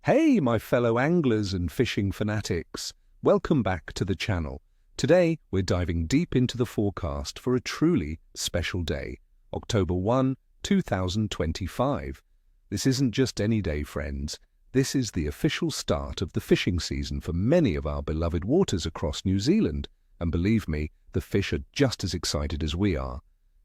Hey, my fellow anglers and fishing fanatics. Welcome back to the channel. Today, we're diving deep into the forecast for a truly special day, October 1, 2025. This isn't just any day, friends. This is the official start of the fishing season for many of our beloved waters across New Zealand. And believe me, the fish are just as excited as we are.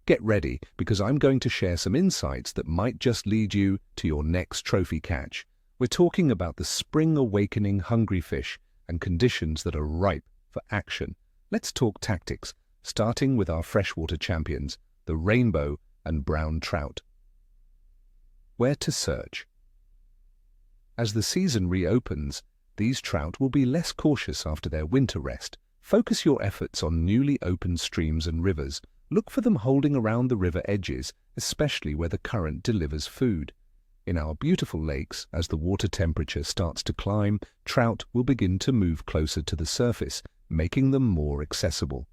Get ready, because I'm going to share some insights that might just lead you to your next trophy catch. We're talking about the spring awakening hungry fish and conditions that are ripe for action. Let's talk tactics, starting with our freshwater champions, the rainbow and brown trout. Where to search? As the season reopens, these trout will be less cautious after their winter rest. Focus your efforts on newly opened streams and rivers. Look for them holding around the river edges, especially where the current delivers food. In our beautiful lakes, as the water temperature starts to climb, trout will begin to move closer to the surface, making them more accessible.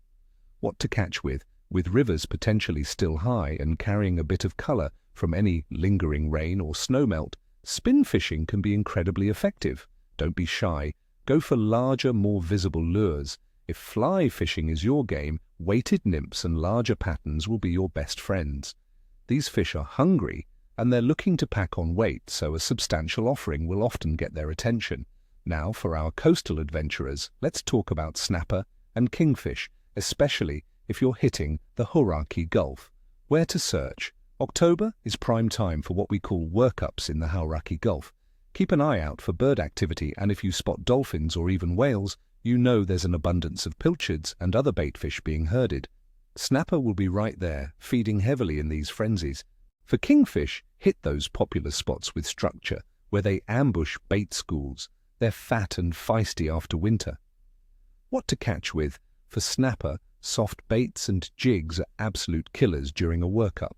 What to catch with rivers potentially still high and carrying a bit of color from any lingering rain or snowmelt, spin fishing can be incredibly effective. Don't be shy. Go for larger, more visible lures. If fly fishing is your game, weighted nymphs and larger patterns will be your best friends. These fish are hungry, and they're looking to pack on weight, so a substantial offering will often get their attention. Now, for our coastal adventurers, let's talk about snapper and kingfish, especially if you're hitting the Hauraki Gulf. Where to search? October is prime time for what we call workups in the Hauraki Gulf. Keep an eye out for bird activity, and if you spot dolphins or even whales, you know there's an abundance of pilchards and other baitfish being herded. Snapper will be right there, feeding heavily in these frenzies. For kingfish, hit those popular spots with structure, where they ambush bait schools. They're fat and feisty after winter. What to catch with? For snapper, soft baits and jigs are absolute killers during a workup.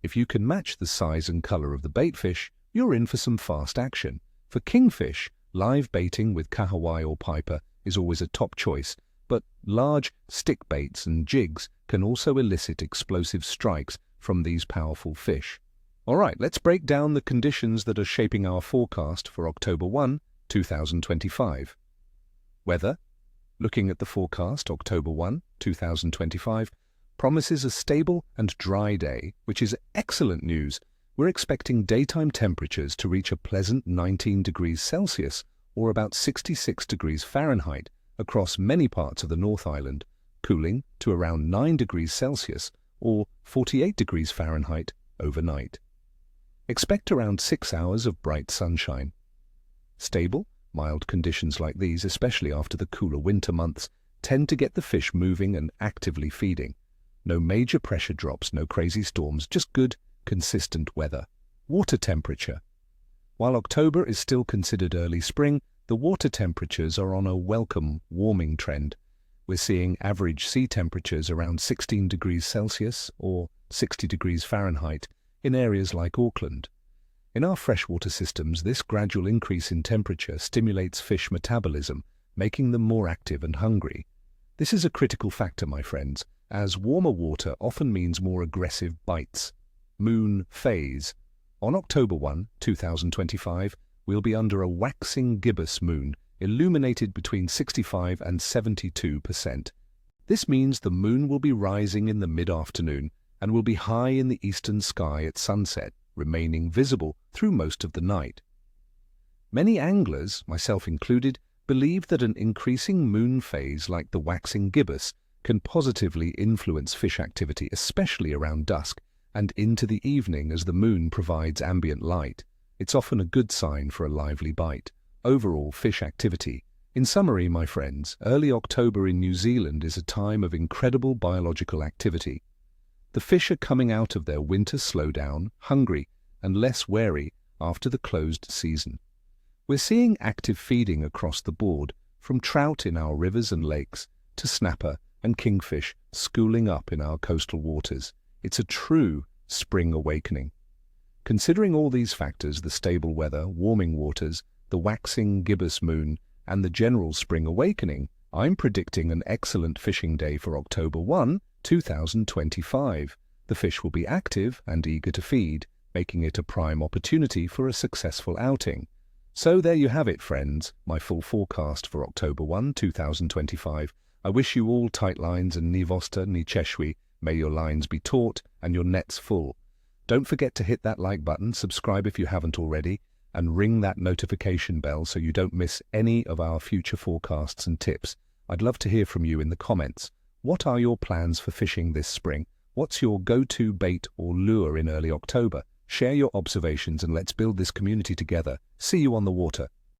If you can match the size and color of the baitfish, you're in for some fast action. For kingfish, live baiting with kahawai or piper is always a top choice, but large stick baits and jigs can also elicit explosive strikes from these powerful fish. All right, let's break down the conditions that are shaping our forecast for October 1, 2025. Weather. Looking at the forecast, October 1, 2025, promises a stable and dry day, which is excellent news. We're expecting daytime temperatures to reach a pleasant 19 degrees Celsius, or about 66 degrees Fahrenheit, across many parts of the North Island, cooling to around 9 degrees Celsius, or 48 degrees Fahrenheit overnight. Expect around 6 hours of bright sunshine. Stable, mild conditions like these, especially after the cooler winter months, tend to get the fish moving and actively feeding. No major pressure drops, no crazy storms, just good, consistent weather. Water temperature. While October is still considered early spring, the water temperatures are on a welcome warming trend. We're seeing average sea temperatures around 16 degrees Celsius or 60 degrees Fahrenheit in areas like Auckland. In our freshwater systems, this gradual increase in temperature stimulates fish metabolism, making them more active and hungry. This is a critical factor, my friends, as warmer water often means more aggressive bites. Moon phase. On October 1, 2025, we'll be under a waxing gibbous moon, illuminated between 65 and 72%. This means the moon will be rising in the mid-afternoon and will be high in the eastern sky at sunset, remaining visible through most of the night. Many anglers, myself included, believe that an increasing moon phase like the waxing gibbous can positively influence fish activity, especially around dusk and into the evening as the moon provides ambient light. It's often a good sign for a lively bite. Overall fish activity. In summary, my friends, early October in New Zealand is a time of incredible biological activity. The fish are coming out of their winter slowdown, hungry and less wary after the closed season. We're seeing active feeding across the board, from trout in our rivers and lakes to snapper and kingfish schooling up in our coastal waters. It's a true spring awakening. Considering all these factors, the stable weather, warming waters, the waxing gibbous moon, and the general spring awakening, I'm predicting an excellent fishing day for October 1, 2025. The fish will be active and eager to feed, making it a prime opportunity for a successful outing. So there you have it, friends, my full forecast for October 1, 2025. I wish you all tight lines and ni vosta ni cheshwi. May your lines be taut and your nets full. Don't forget to hit that like button, subscribe if you haven't already, and ring that notification bell so you don't miss any of our future forecasts and tips. I'd love to hear from you in the comments. What are your plans for fishing this spring? What's your go-to bait or lure in early October? Share your observations and let's build this community together. See you on the water.